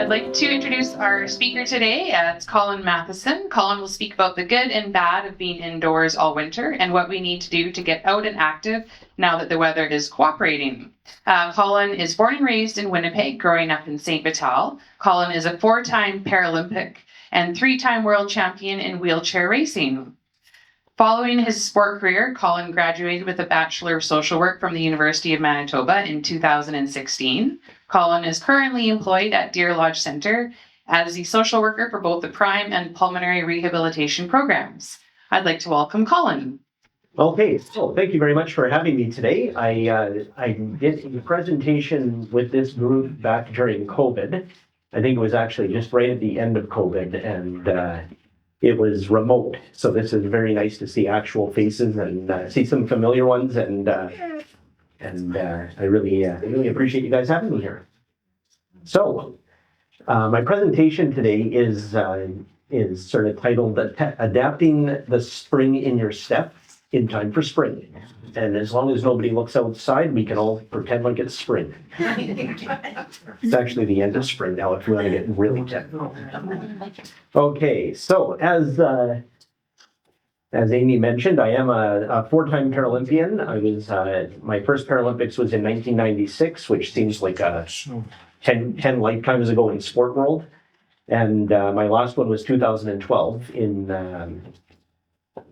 I'd like to introduce our speaker today. It's Colin Mathieson. Colin will speak about the good and bad of being indoors all winter and what we need to do to get out and active now that the weather is cooperating. Colin is born and raised in Winnipeg, growing up in St. Vital. Colin is a 4-time Paralympic and 3-time world champion in wheelchair racing. Following his sport career, Colin graduated with a Bachelor of Social Work from the University of Manitoba in 2016. Colin is currently employed at Deer Lodge Centre as the social worker for both the PRIME and Pulmonary Rehabilitation programs. I'd like to welcome Colin. Okay, so thank you very much for having me today. I did a presentation with this group back during COVID. I think it was actually just right at the end of COVID, and it was remote. So this is very nice to see actual faces and see some familiar ones, and I really appreciate you guys having me here. So my presentation today is sort of titled "Adapting the Spring in Your Step in Time for Spring." And as long as nobody looks outside, we can all pretend like it's spring. It's actually the end of spring now if we want to get really technical. Okay, so as Amy mentioned, I am a 4-time Paralympian. I was my first Paralympics was in 1996, which seems like 10 lifetimes ago in sport world. And my last one was 2012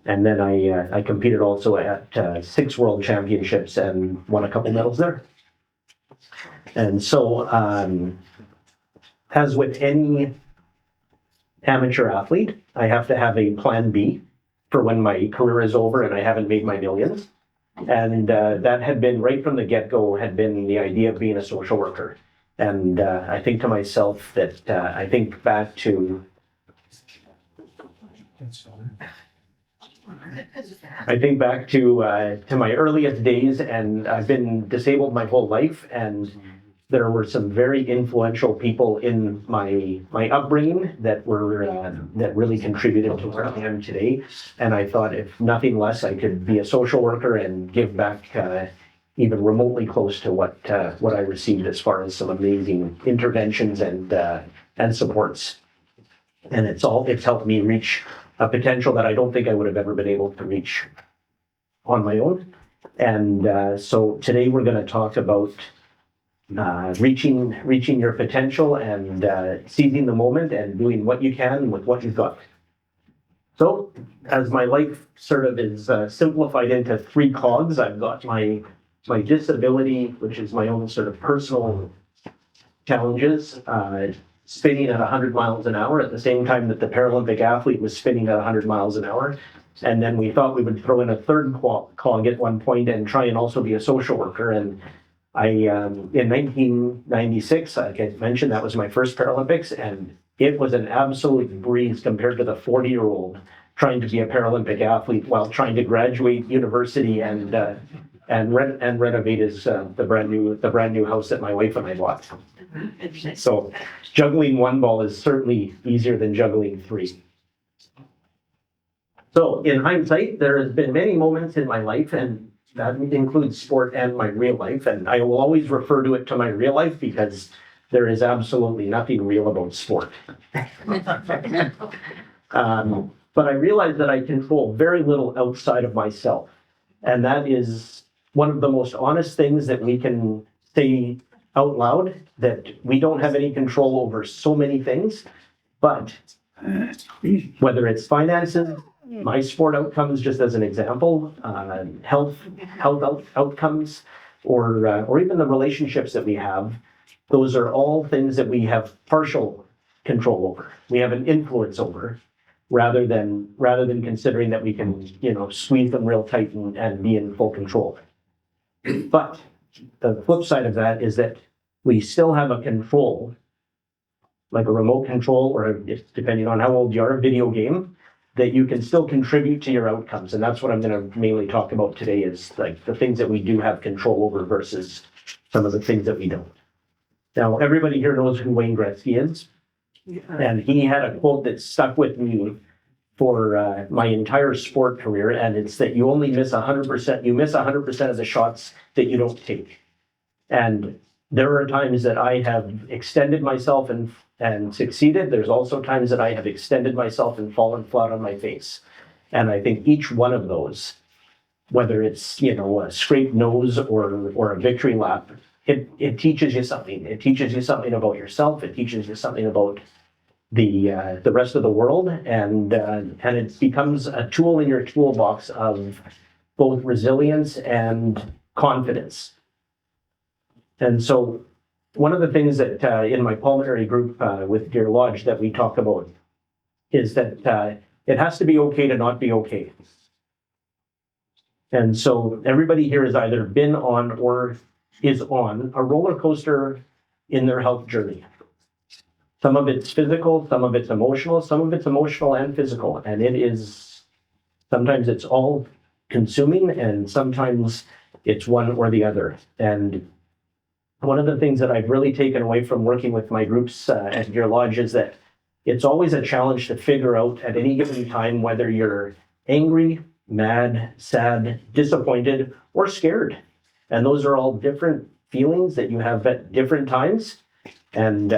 and then I competed also at 6 world championships and won a couple medals there. And so, as with any amateur athlete, I have to have a plan B for when my career is over and I haven't made my millions. And that had been right from the get-go, had been the idea of being a social worker. And I think to myself that I think back to my earliest days, and I've been disabled my whole life, and there were some very influential people in my upbringing that really contributed to where I am today. And I thought, if nothing less, I could be a social worker and give back even remotely close to what I received as far as some amazing interventions and supports. And it's helped me reach a potential that I don't think I would have ever been able to reach on my own. And so today we're going to talk about reaching your potential and seizing the moment and doing what you can with what you've got. So as my life sort of is simplified into 3 cogs, I've got my disability, which is my own sort of personal challenges, spinning at 100 miles an hour at the same time that the Paralympic athlete was spinning at 100 miles an hour. And then we thought we would throw in a third cog at one point and try and also be a social worker. And I, in 1996, like I mentioned, that was my first Paralympics, and it was an absolute breeze compared to the 40-year-old trying to be a Paralympic athlete while trying to graduate university and renovate the brand new house that my wife and I bought. So juggling 1 ball is certainly easier than juggling 3. So in hindsight, there has been many moments in my life, and that includes sport and my real life, and I will always refer to it to my real life because there is absolutely nothing real about sport. But I realized that I control very little outside of myself, and that is one of the most honest things that we can say out loud, that we don't have any control over so many things. But whether it's finances, my sport outcomes, just as an example, health outcomes, or even the relationships that we have, those are all things that we have partial control over. We have an influence over, rather than considering that we can, squeeze them real tight and be in full control. But the flip side of that is that we still have a control, like a remote control, or depending on how old you are, a video game, that you can still contribute to your outcomes. And that's what I'm going to mainly talk about today, is like the things that we do have control over versus some of the things that we don't. Now, everybody here knows who Wayne Gretzky is. And he had a quote that stuck with me for my entire sport career, and it's that you only miss 100%. You miss 100% of the shots that you don't take. And there are times that I have extended myself and and succeeded. There's also times that I have extended myself and fallen flat on my face. And I think each one of those, whether it's, a scraped nose or a victory lap, it teaches you something. It teaches you something about yourself. It teaches you something about the rest of the world, and it becomes a tool in your toolbox of both resilience and confidence. And so one of the things that in my pulmonary group with Deer Lodge that we talk about is that it has to be okay to not be okay. And so everybody here has either been on or is on a roller coaster in their health journey. Some of it's physical, some of it's emotional, some of it's emotional and physical. And sometimes it's all consuming and sometimes it's one or the other. And one of the things that I've really taken away from working with my groups at Deer Lodge is that it's always a challenge to figure out at any given time whether you're angry, mad, sad, disappointed, or scared. And those are all different feelings that you have at different times. And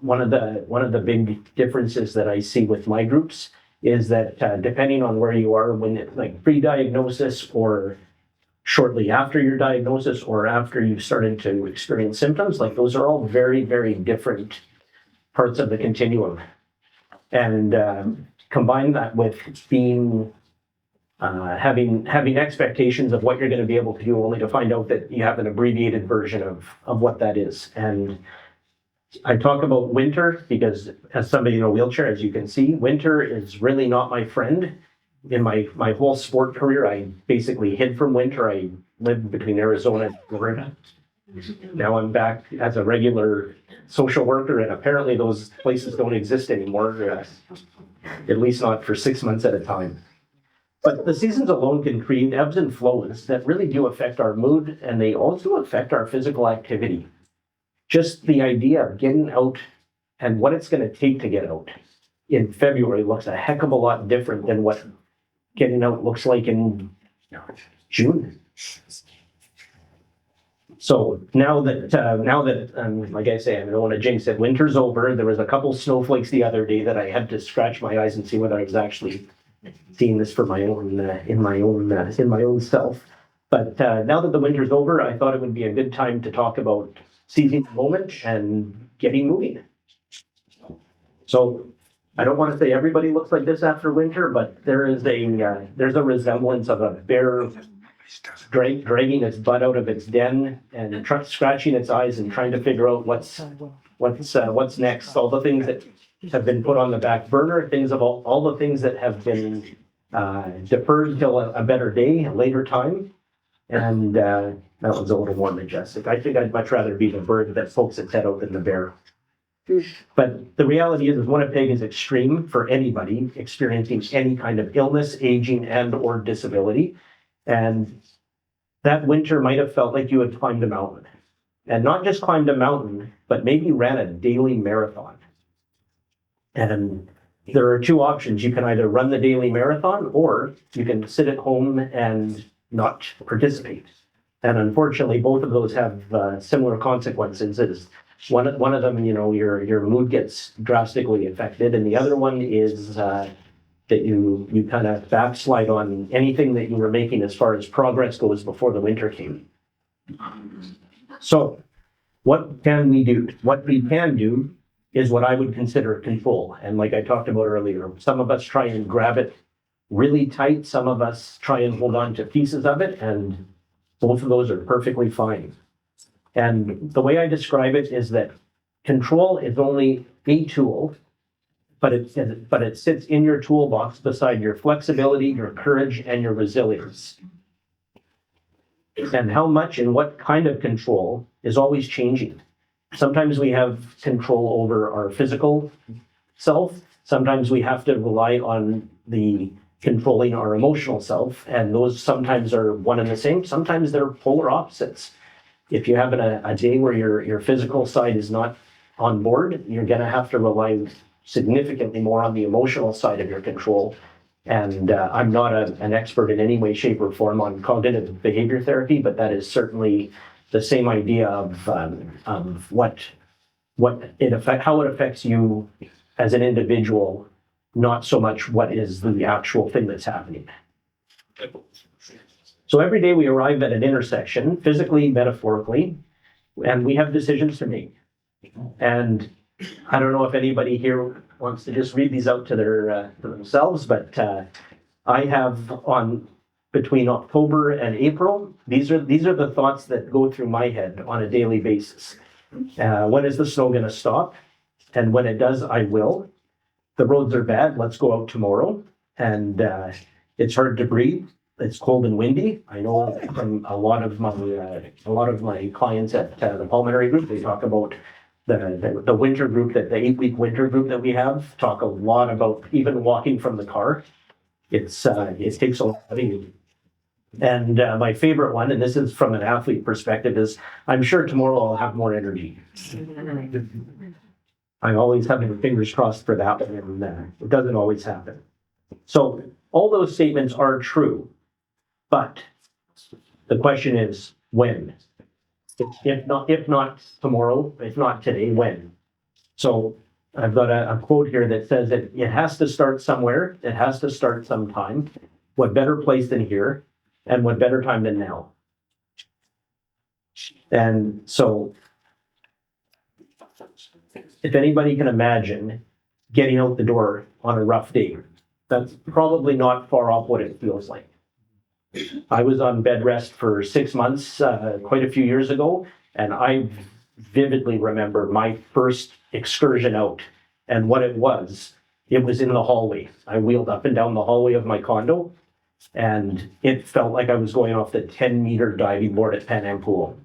one of the big differences that I see with my groups is that depending on where you are, when it's like pre-diagnosis or shortly after your diagnosis or after you've started to experience symptoms, like those are all very, very different parts of the continuum. And combine that with being having expectations of what you're going to be able to do, only to find out that you have an abbreviated version of what that is. And I talk about winter because as somebody in a wheelchair, as you can see, winter is really not my friend. In my whole sport career, I basically hid from winter. I lived between Arizona and Florida. Now I'm back as a regular social worker, and apparently those places don't exist anymore, at least not for 6 months at a time. But the seasons alone can create ebbs and flows that really do affect our mood, and they also affect our physical activity. Just the idea of getting out and what it's going to take to get out in February looks a heck of a lot different than what getting out looks like in June. So now that like I say, I don't want to jinx it, winter's over. There was a couple snowflakes the other day that I had to scratch my eyes and see whether I was actually seeing this for my own in my own self. But now that the winter's over, I thought it would be a good time to talk about seizing the moment and getting moving. So I don't want to say everybody looks like this after winter, but there's a resemblance of a bear dragging its butt out of its den and scratching its eyes and trying to figure out what's next. All the things that have been put on the back burner, all the things that have been deferred till a better day, a later time. And that one's a little more majestic. I think I'd much rather be the bird that pokes its head out than the bear. But the reality is Winnipeg is extreme for anybody experiencing any kind of illness, aging, and or disability. And that winter might have felt like you had climbed a mountain. And not just climbed a mountain, but maybe ran a daily marathon. And there are two options. You can either run the daily marathon or you can sit at home and not participate. And unfortunately, both of those have similar consequences. One of them, your mood gets drastically affected, and the other one is that you kind of backslide on anything that you were making as far as progress goes before the winter came. So what can we do? What we can do is what I would consider control. And like I talked about earlier, some of us try and grab it really tight. Some of us try and hold on to pieces of it, and both of those are perfectly fine. And the way I describe it is that control is only a tool, but it sits in your toolbox beside your flexibility, your courage, and your resilience. And how much and what kind of control is always changing. Sometimes we have control over our physical self. Sometimes we have to rely on the controlling our emotional self, and those sometimes are one and the same. Sometimes they're polar opposites. If you're having a day where your physical side is not on board, you're going to have to rely significantly more on the emotional side of your control. And I'm not an expert in any way, shape, or form on cognitive behavior therapy, but that is certainly the same idea of what how it affects you as an individual, not so much what is the actual thing that's happening. So every day we arrive at an intersection, physically, metaphorically, and we have decisions to make. And I don't know if anybody here wants to just read these out to themselves, but I have on between October and April, these are the thoughts that go through my head on a daily basis. When is the snow going to stop? And when it does, I will. The roads are bad. Let's go out tomorrow. And it's hard to breathe. It's cold and windy. I know from a lot of my clients at the pulmonary group, they talk about the winter group, that the 8-week winter group that we have, talk a lot about even walking from the car. It takes a lot of you. And my favorite one, and this is from an athlete perspective, is I'm sure tomorrow I'll have more energy. I'm always having my fingers crossed for that, and it doesn't always happen. So all those statements are true, but the question is when? If not tomorrow, if not today, when? So I've got a quote here that says that it has to start somewhere. It has to start sometime. What better place than here? And what better time than now? And so if anybody can imagine getting out the door on a rough day, that's probably not far off what it feels like. I was on bed rest for 6 months quite a few years ago, and I vividly remember my first excursion out and what it was. It was in the hallway. I wheeled up and down the hallway of my condo, and it felt like I was going off the 10-meter diving board at Pan Am Pool.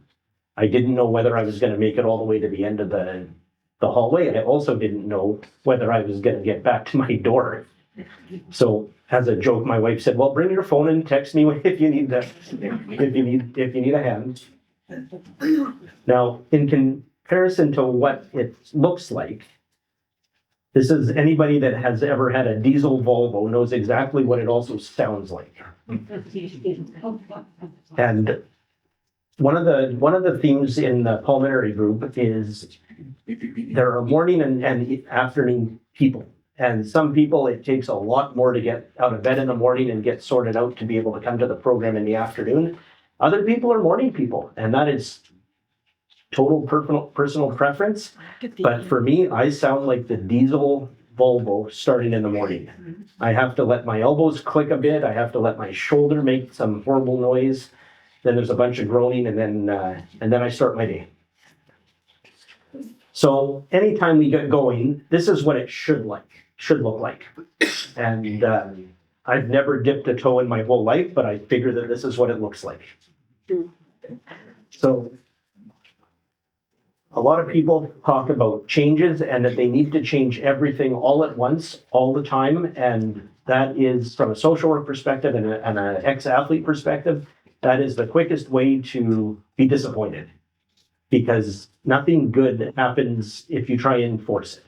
I didn't know whether I was going to make it all the way to the end of the hallway. I also didn't know whether I was going to get back to my door. So as a joke, my wife said, well, bring your phone and text me if you need a hand. Now, in comparison to what it looks like, this is anybody that has ever had a diesel Volvo knows exactly what it also sounds like. And one of the themes in the pulmonary group is there are morning and afternoon people. And some people, it takes a lot more to get out of bed in the morning and get sorted out to be able to come to the program in the afternoon. Other people are morning people, and that is total personal preference. But for me, I sound like the diesel Volvo starting in the morning. I have to let my elbows click a bit. I have to let my shoulder make some horrible noise. Then there's a bunch of groaning, and then I start my day. So anytime we get going, this is what it should look like. And I've never dipped a toe in my whole life, but I figure that this is what it looks like. So a lot of people talk about changes and that they need to change everything all at once, all the time. And that is, from a social work perspective and an ex-athlete perspective, that is the quickest way to be disappointed, because nothing good happens if you try and force it.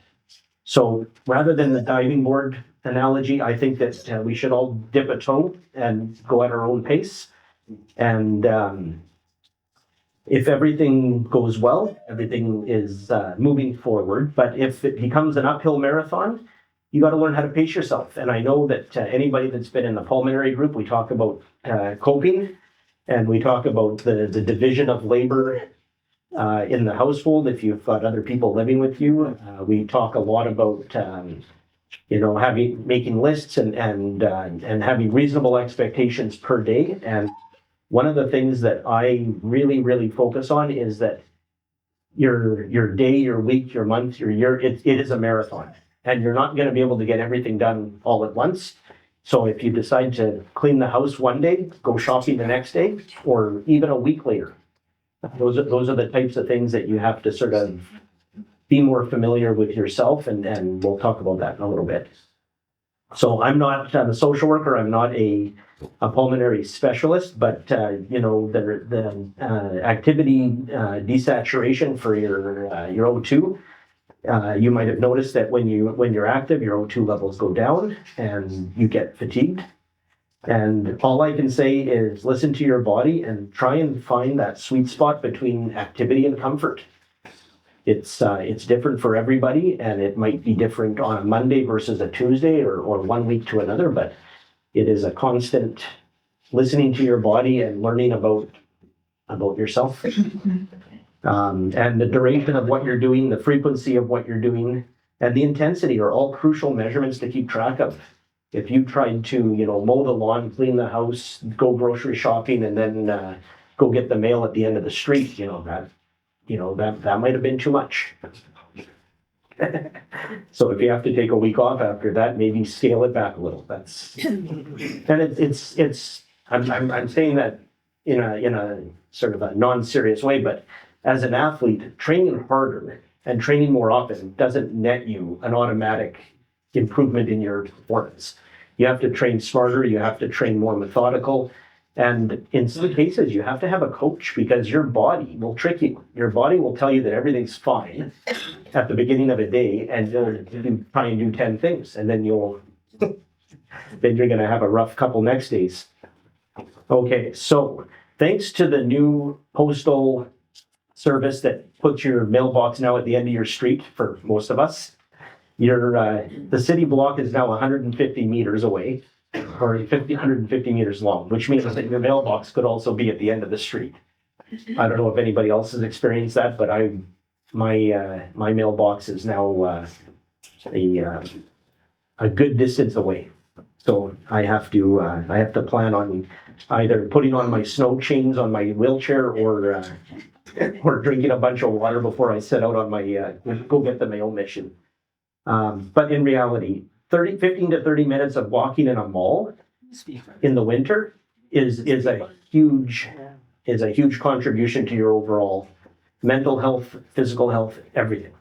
So rather than the diving board analogy, I think that we should all dip a toe and go at our own pace. And if everything goes well, everything is moving forward. But if it becomes an uphill marathon, you got to learn how to pace yourself. And I know that anybody that's been in the pulmonary group, we talk about coping, and we talk about the division of labor in the household. If you've got other people living with you, we talk a lot about making lists and having reasonable expectations per day. And one of the things that I really focus on is that your day, your week, your month, your year, it is a marathon, and you're not going to be able to get everything done all at once. So if you decide to clean the house one day, go shopping the next day, or even a week later, those are the types of things that you have to sort of be more familiar with yourself, and we'll talk about that in a little bit. So I'm not a social worker. I'm not a pulmonary specialist, but the activity desaturation for your O2. You might have noticed that when you're active, your O2 levels go down and you get fatigued. And all I can say is listen to your body and try and find that sweet spot between activity and comfort. It's different for everybody, and it might be different on a Monday versus a Tuesday or one week to another, but it is a constant listening to your body and learning about yourself. And the duration of what you're doing, the frequency of what you're doing, and the intensity are all crucial measurements to keep track of. If you tried to, mow the lawn, clean the house, go grocery shopping, and then go get the mail at the end of the street, that might have been too much. So if you have to take a week off after that, maybe scale it back a little. I'm saying that in a sort of a non-serious way, but as an athlete, training harder and training more often doesn't net you an automatic improvement in your performance. You have to train smarter, you have to train more methodical, and in some cases you have to have a coach because your body will trick you. Your body will tell you that everything's fine at the beginning of a day, and you'll try and do 10 things, and then you're going to have a rough couple next days. Okay, so thanks to the new postal service that puts your mailbox now at the end of your street for most of us, the city block is now 150 meters away, or 150 meters long, which means that your mailbox could also be at the end of the street. I don't know if anybody else has experienced that, but my mailbox is now a good distance away. So I have to plan on either putting on my snow chains on my wheelchair or drinking a bunch of water before I set out on my go get the mail mission. But in reality, 15 to 30 minutes of walking in a mall in the winter is a huge contribution to your overall mental health, physical health, everything.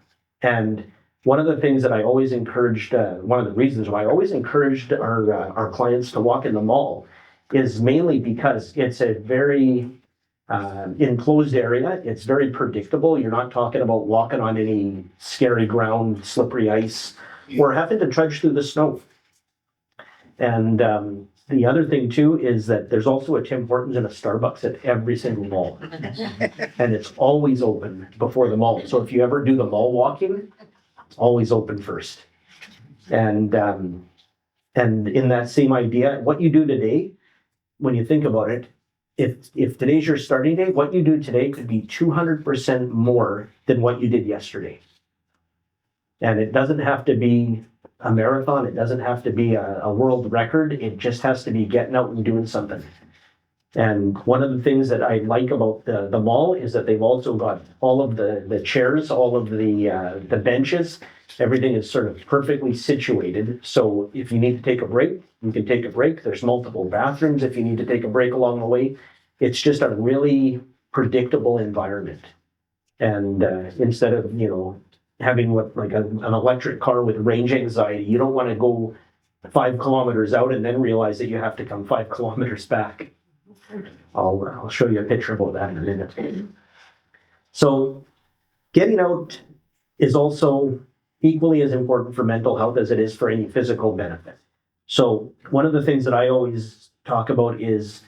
And one of the things that I always encouraged, one of the reasons why I always encouraged our clients to walk in the mall is mainly because it's a very enclosed area. It's very predictable. You're not talking about walking on any scary ground, slippery ice, or having to trudge through the snow. And the other thing too is that there's also a Tim Hortons and a Starbucks at every single mall. And it's always open before the mall. So if you ever do the mall walking, it's always open first. And in that same idea, what you do today, when you think about it, if today's your starting day, what you do today could be 200% more than what you did yesterday. And it doesn't have to be a marathon. It doesn't have to be a world record. It just has to be getting out and doing something. And one of the things that I like about the mall is that they've also got all of the chairs, all of the benches. Everything is sort of perfectly situated. So if you need to take a break, you can take a break. There's multiple bathrooms if you need to take a break along the way. It's just a really predictable environment. And instead of, having an electric car with range anxiety, you don't want to go 5 kilometers out and then realize that you have to come 5 kilometers back. I'll show you a picture about that in a minute. So getting out is also equally as important for mental health as it is for any physical benefit. So one of the things that I always talk about is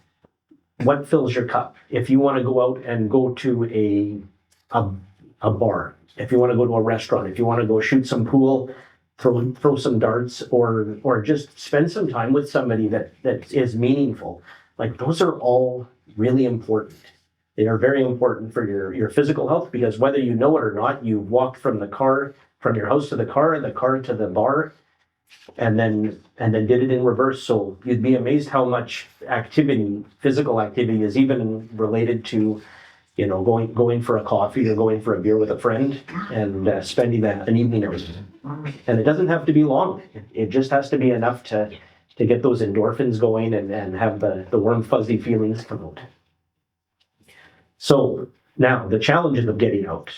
what fills your cup. If you want to go out and go to a bar, if you want to go to a restaurant, if you want to go shoot some pool, throw some darts, or just spend some time with somebody that is meaningful, like those are all really important. They are very important for your physical health, because whether you know it or not, you walked from your house to the car and the car to the bar, and then did it in reverse. So you'd be amazed how much physical activity is even related to, going for a coffee or going for a beer with a friend and spending an evening out. And it doesn't have to be long. It just has to be enough to get those endorphins going and have the warm, fuzzy feelings come out. So now the challenges of getting out: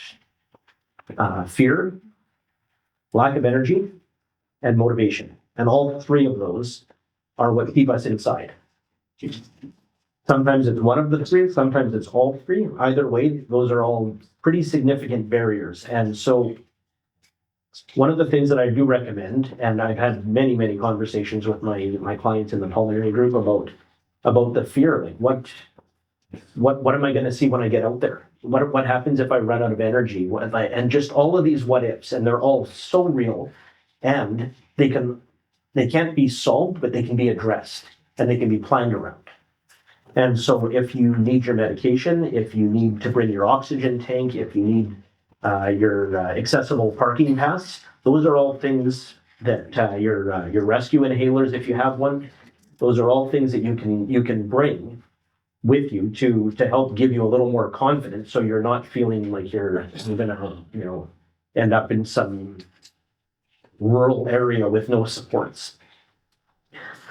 fear, lack of energy, and motivation. And all three of those are what keep us inside. Sometimes it's one of the three, sometimes it's all three. Either way, those are all pretty significant barriers. And so one of the things that I do recommend, and I've had many, many conversations with my clients in the pulmonary group about the fear, like What am I going to see when I get out there? What happens if I run out of energy? And just all of these what ifs, and they're all so real, and they can't be solved, but they can be addressed and they can be planned around. And so if you need your medication, if you need to bring your oxygen tank, if you need your accessible parking pass, those are all things that your rescue inhalers, if you have one, those are all things that you can bring with you to help give you a little more confidence, so you're not feeling like you're gonna end up in some rural area with no supports.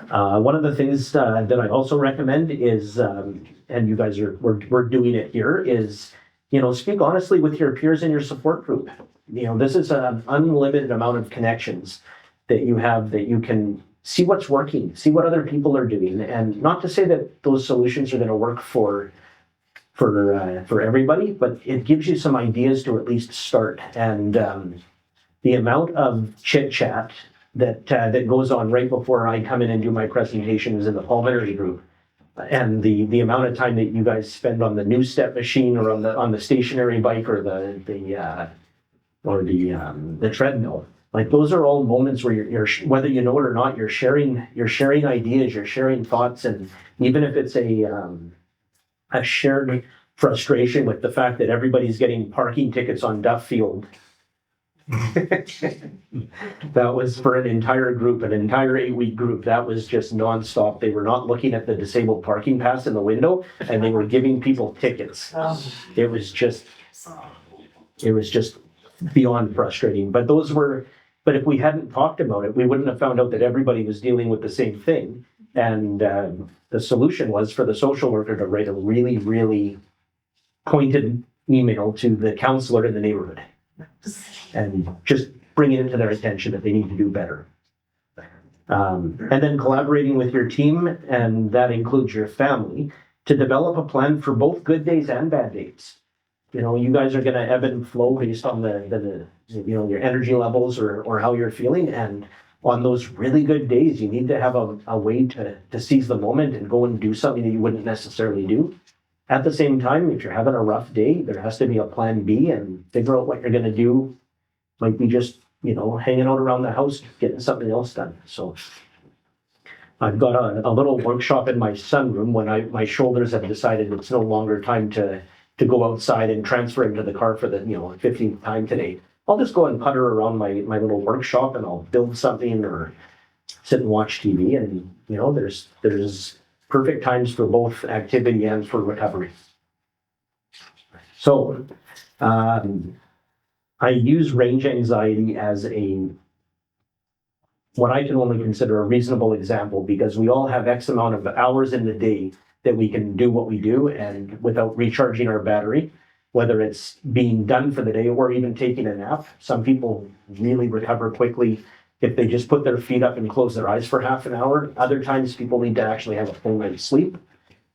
One of the things that I also recommend is, and you guys we're doing it here, is speak honestly with your peers in your support group. This is an unlimited amount of connections that you have, that you can see what's working, see what other people are doing, and not to say that those solutions are going to work for everybody, but it gives you some ideas to at least start. And the amount of chit chat that goes on right before I come in and do my presentations in the pulmonary group, and the amount of time that you guys spend on the new step machine or on the stationary bike or the treadmill. Like, those are all moments where you're whether you know it or not, you're sharing ideas, you're sharing thoughts, and even if it's a shared frustration with the fact that everybody's getting parking tickets on Duffield. That was for an entire group, an entire 8-week group. That was just nonstop. They were not looking at the disabled parking pass in the window, and they were giving people tickets. It was just beyond frustrating. But if we hadn't talked about it, we wouldn't have found out that everybody was dealing with the same thing. And the solution was for the social worker to write a really, really pointed email to the counselor in the neighborhood and just bring it into their attention that they need to do better. And then collaborating with your team, and that includes your family, to develop a plan for both good days and bad days. You guys are going to ebb and flow based on the your energy levels or how you're feeling. And on those really good days, you need to have a way to seize the moment and go and do something that you wouldn't necessarily do. At the same time, if you're having a rough day, there has to be a plan B, and figure out what you're going to do. Might be just, hanging out around the house, getting something else done. So I've got a little workshop in my sunroom when my shoulders have decided it's no longer time to go outside and transfer into the car for the 15th time today. I'll just go and putter around my little workshop, and I'll build something or sit and watch TV. And there's perfect times for both activity and for recovery. So I use range anxiety as what I can only consider a reasonable example, because we all have X amount of hours in the day that we can do what we do and without recharging our battery, whether it's being done for the day or even taking a nap. Some people really recover quickly if they just put their feet up and close their eyes for half an hour. Other times people need to actually have a full night's sleep.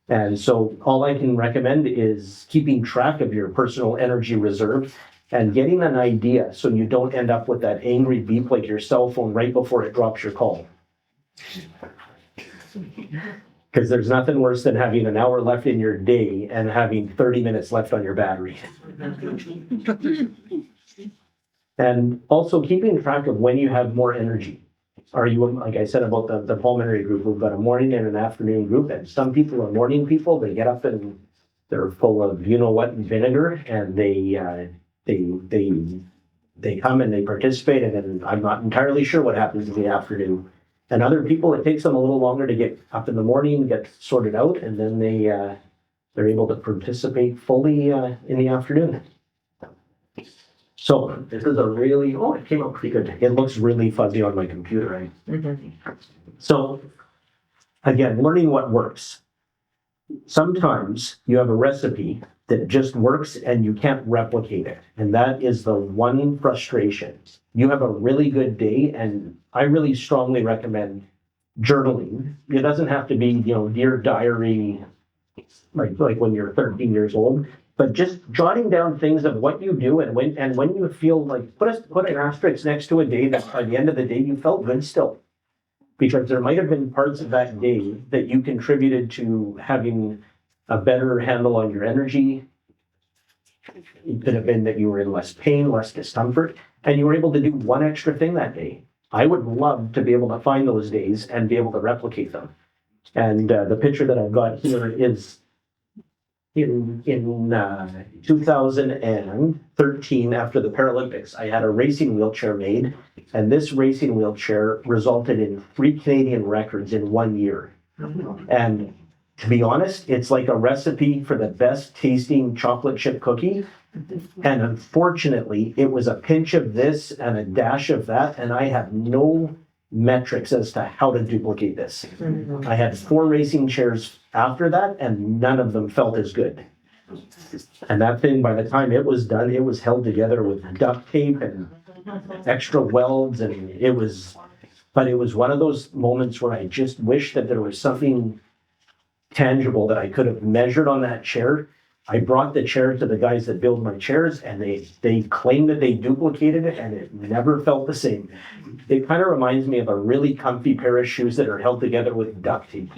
And so all I can recommend is keeping track of your personal energy reserve and getting an idea so you don't end up with that angry beep like your cell phone right before it drops your call. Because there's nothing worse than having an hour left in your day and having 30 minutes left on your battery. And also keeping track of when you have more energy. Are you, like I said about the pulmonary group, we've got a morning and an afternoon group, and some people are morning people. They get up and they're full of what vinegar, and they come and they participate, and then I'm not entirely sure what happens in the afternoon. And other people, it takes them a little longer to get up in the morning, get sorted out, and then they're able to participate fully in the afternoon. So this is it came out pretty good. It looks really fuzzy on my computer, right? Mm-hmm. So again, learning what works. Sometimes you have a recipe that just works and you can't replicate it. And that is the one frustration. You have a really good day, and I really strongly recommend journaling. It doesn't have to be, dear diary, like when you're 13 years old, but just jotting down things of what you do and when you feel like, put an asterisk next to a day that by the end of the day you felt good still. Because there might have been parts of that day that you contributed to having a better handle on your energy. It could have been that you were in less pain, less discomfort, and you were able to do one extra thing that day. I would love to be able to find those days and be able to replicate them. And the picture that I've got here is in 2013, after the Paralympics. I had a racing wheelchair made, and this racing wheelchair resulted in 3 Canadian records in 1 year. And to be honest, it's like a recipe for the best tasting chocolate chip cookie. And unfortunately, it was a pinch of this and a dash of that, and I have no metrics as to how to duplicate this. I had 4 racing chairs after that, and none of them felt as good. And that thing, by the time it was done, it was held together with duct tape and extra welds, and it was one of those moments where I just wish that there was something tangible that I could have measured on that chair. I brought the chair to the guys that build my chairs, and they claimed that they duplicated it, and it never felt the same. It kind of reminds me of a really comfy pair of shoes that are held together with duct tape.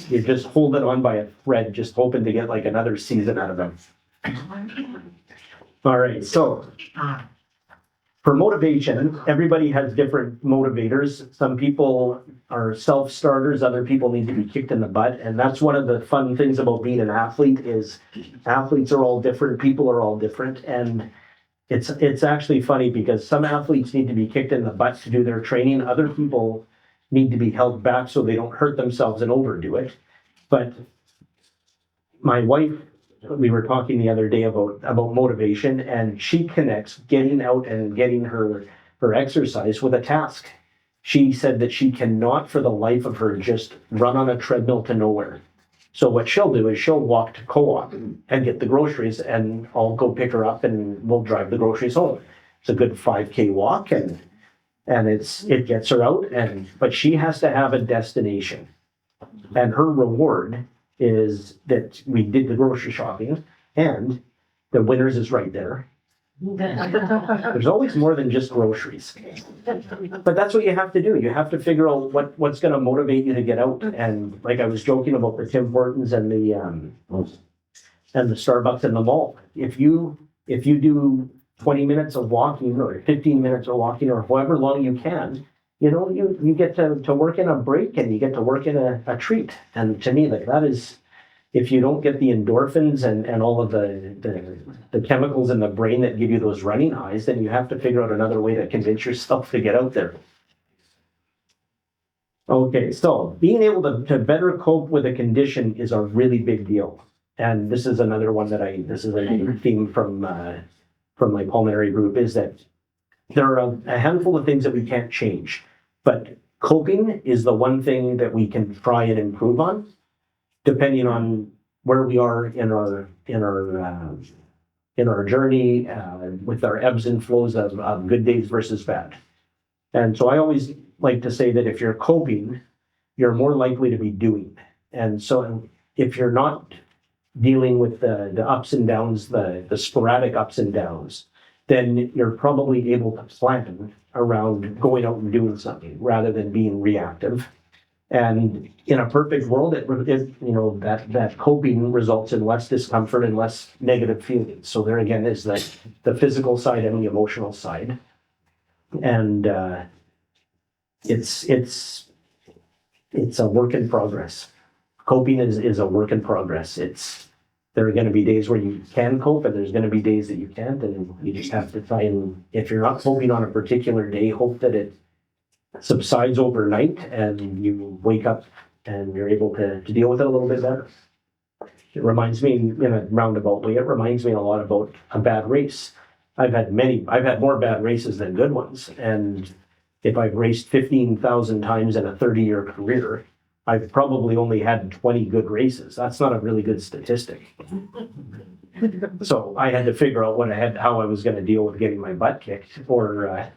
You just hold it on by a thread, just hoping to get like another season out of them. All right, so for motivation, everybody has different motivators. Some people are self-starters, other people need to be kicked in the butt. And that's one of the fun things about being an athlete is athletes are all different, people are all different. And it's actually funny because some athletes need to be kicked in the butt to do their training. Other people need to be held back so they don't hurt themselves and overdo it. But my wife, we were talking the other day about motivation, and she connects getting out and getting her exercise with a task. She said that she cannot for the life of her just run on a treadmill to nowhere. So what she'll do is she'll walk to co-op and get the groceries, and I'll go pick her up and we'll drive the groceries home. It's a good 5K walk, and it gets her out, but she has to have a destination. And her reward is that we did the grocery shopping and the Winners is right there. There's always more than just groceries. But that's what you have to do. You have to figure out what's going to motivate you to get out. And like I was joking about the Tim Hortons and the Starbucks in the mall. If you do 20 minutes of walking or 15 minutes of walking or however long you can, you get to work in a break and you get to work in a treat. And to me, like that is, if you don't get the endorphins and all of the chemicals in the brain that give you those running highs, then you have to figure out another way to convince yourself to get out there. Okay, so being able to better cope with a condition is a really big deal. And this is another one this is a theme from my pulmonary group, is that there are a handful of things that we can't change. But coping is the one thing that we can try and improve on, depending on where we are in our journey, with our ebbs and flows of good days versus bad. And so I always like to say that if you're coping, you're more likely to be doing. And so if you're not dealing with the ups and downs, the sporadic ups and downs, then you're probably able to plan around going out and doing something rather than being reactive. And in a perfect world, that coping results in less discomfort and less negative feelings. So there again is the physical side and the emotional side. And it's a work in progress. Coping is a work in progress. There are going to be days where you can cope, and there's going to be days that you can't, and you just have to try and, if you're not coping on a particular day, hope that it subsides overnight and you wake up and you're able to deal with it a little bit better. It reminds me, in a roundabout way, it reminds me a lot about a bad race. I've had more bad races than good ones, and if I've raced 15,000 times in a 30-year career, I've probably only had 20 good races. That's not a really good statistic. So I had to figure out how I was going to deal with getting my butt kicked or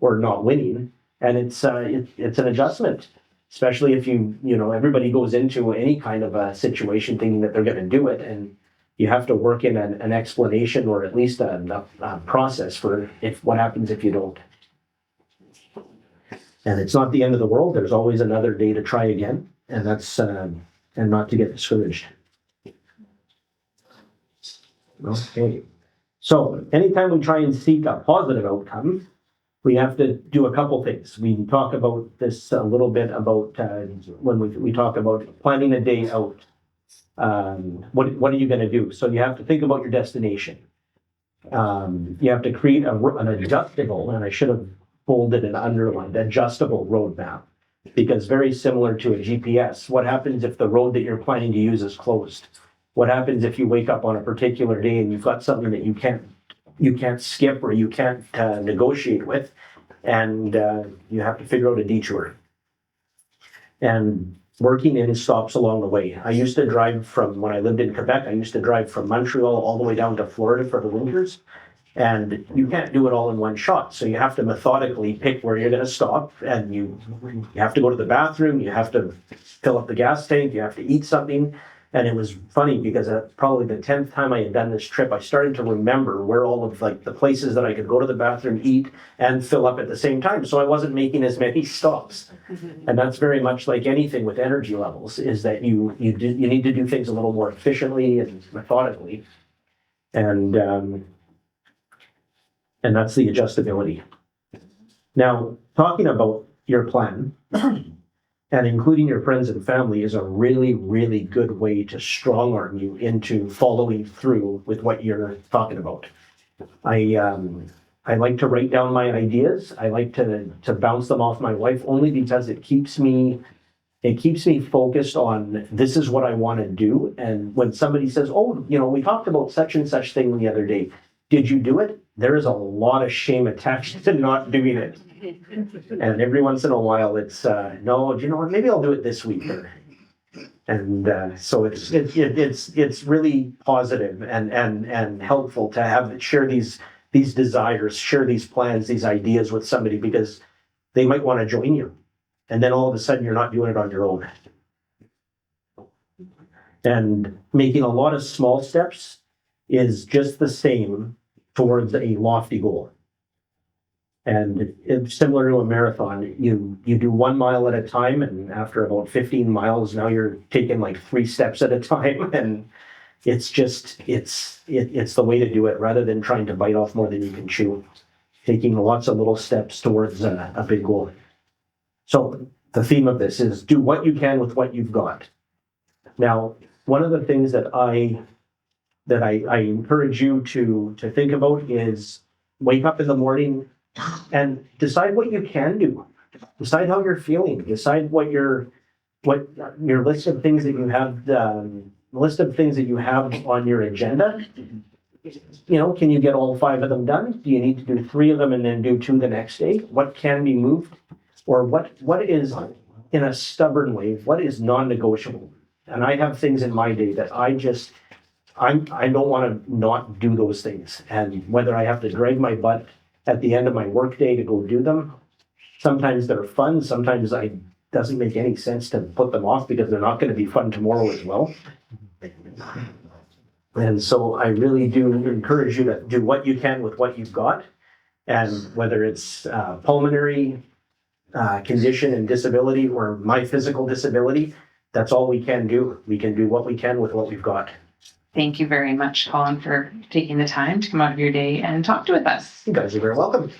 not winning. And it's an adjustment, especially if everybody goes into any kind of a situation thinking that they're going to do it, and you have to work in an explanation or at least a process for what happens if you don't. And it's not the end of the world. There's always another day to try again, and that's and not to get discouraged. Okay. So anytime we try and seek a positive outcome, we have to do a couple things. We talk about this a little bit about when we talk about planning a day out. What are you going to do? So you have to think about your destination. You have to create an adjustable, and I should have bolded and underlined, adjustable roadmap. Because very similar to a GPS, what happens if the road that you're planning to use is closed? What happens if you wake up on a particular day and you've got something that you can't skip or you can't negotiate with, and you have to figure out a detour? And working in stops along the way. I used to drive from, when I lived in Quebec, I used to drive from Montreal all the way down to Florida for the winters. And you can't do it all in one shot. So you have to methodically pick where you're going to stop. And you have to go to the bathroom. You have to fill up the gas tank. You have to eat something. And it was funny because probably the 10th time I had done this trip, I started to remember where all of like the places that I could go to the bathroom, eat, and fill up at the same time. So I wasn't making as many stops. And that's very much like anything with energy levels, is that you need to do things a little more efficiently and methodically. And that's the adjustability. Now, talking about your plan and including your friends and family is a really, really good way to strong arm you into following through with what you're talking about. I like to write down my ideas. I like to bounce them off my wife only because it keeps me focused on this is what I want to do. And when somebody says, oh, we talked about such and such thing the other day, did you do it? There is a lot of shame attached to not doing it. And every once in a while it's, no, do you know what, maybe I'll do it this week. And so it's really positive and helpful to share these desires, share these plans, these ideas with somebody, because they might want to join you. And then all of a sudden you're not doing it on your own. And making a lot of small steps is just the same towards a lofty goal. And it's similar to a marathon. You do 1 mile at a time, and after about 15 miles, now you're taking like 3 steps at a time. And it's the way to do it, rather than trying to bite off more than you can chew. Taking lots of little steps towards a big goal. So the theme of this is do what you can with what you've got. Now, one of the things that I encourage you to think about is wake up in the morning and decide what you can do. Decide how you're feeling. Decide what your list of things that you have, on your agenda. Can you get all 5 of them done? Do you need to do 3 of them and then do 2 the next day? What can be moved? Or what is, in a stubborn way, what is non-negotiable? And I have things in my day that I don't want to not do those things. And whether I have to drag my butt at the end of my workday to go do them, sometimes they're fun. Sometimes it doesn't make any sense to put them off because they're not going to be fun tomorrow as well. And so I really do encourage you to do what you can with what you've got. And whether it's pulmonary condition and disability or my physical disability, that's all we can do. We can do what we can with what we've got. Thank you very much, Colin, for taking the time to come out of your day and talk with us. You guys are very welcome.